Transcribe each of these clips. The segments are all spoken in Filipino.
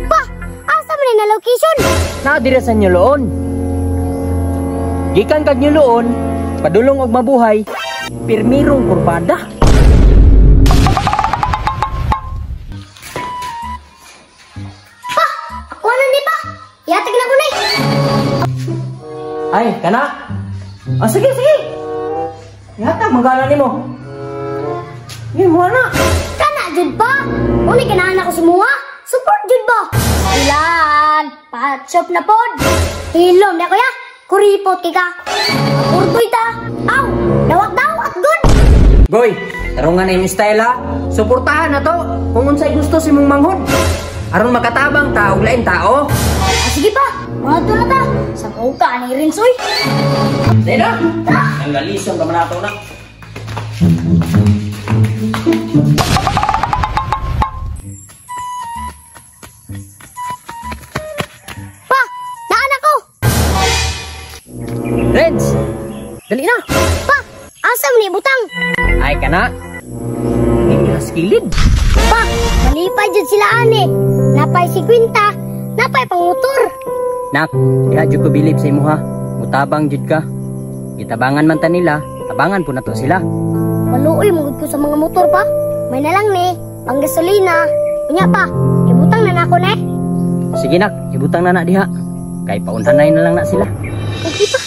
Pa, asa man na location? Naadira sa Nyuloon. Gikan kag Nyuloon, padulong og mabuhay, pirmirong kurbada. Pa, ako na ni pa. Ihatag na ko na. Ay, kana. Ah, sige, sige. Yata, magana ni mo. Yan mo na. Kana, jud pa. Uli ganahan ako sumuha. Support jud ba? Ilan, patshop na pod. Hilom na kuya. Kuripot kika. Urtoy ta. Aw, dawat-dawat good. Goy, tarungan na yung style ha. Suportahan na to kung unsay gusto si mong manghod. Aron makatabang ta, ug lain tao. Sige pa, mga to na ta. Sa muka ni Rinsoy. Sige na. Ang galisong naman nato na. Pa, naan ako. Reds, dali na. Pa, asa man ni butang? Ay, kana. Hindi na skilled. Pa, malipay jud sila ani. Napay si Quinta, napay pangutor. Nak, diha jud ko bilib sa imo ha. Mutabang jud ka. Gitabangan man ta nila, tabangan po na to sila. Maluoy mugod ko sa mga motor pa. May na lang ni, pang gasolina. Unya pa, ibutang na nako ne. Sige nak, ibutang na diha. Kay paunhanay na lang na sila. Okay pa.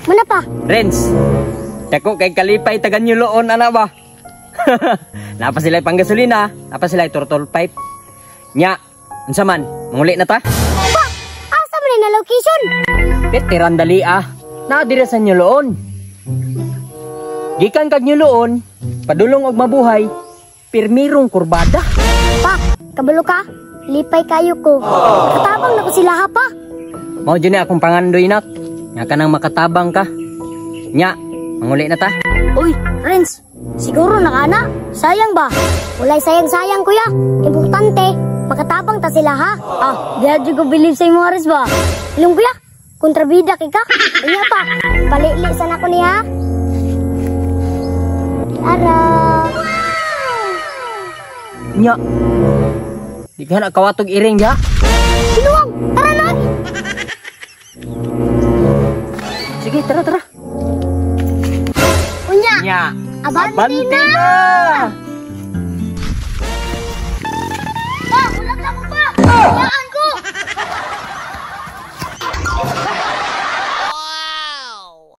Mana pa? Renz, dako kay kalipay tagan Nyuloon ana ba? Napa sila pang gasolina, napa sila turtle pipe. Nya, unsa man, manguli na ta? Pa, asa man na location? Veteran dali ah. Naadira sa Nyuloon. Gikan kag Nyuloon, padulong og mabuhay, pirmirong kurbada. Pa, kabalo ka? Lipay kayo ko. Katabang na ko sila ha pa. Mao jud ni akong pangandoy nak. Nga ka nang makatabang ka. Nya, manguli na ta. Uy, Renz, siguro nakana. Sayang ba? Walay sayang-sayang kuya. Importante, makatabang ta sila ha. Ah, diya ko believe sa imo Haris ba? Ilong kuya, kontrabida kay ka. Iya pa, palili sana ko niya. Ara. Nya. Di ka na kawatog iring ya. Sinuwang, tara na. Sige, tara. Unya, Nya. abante na.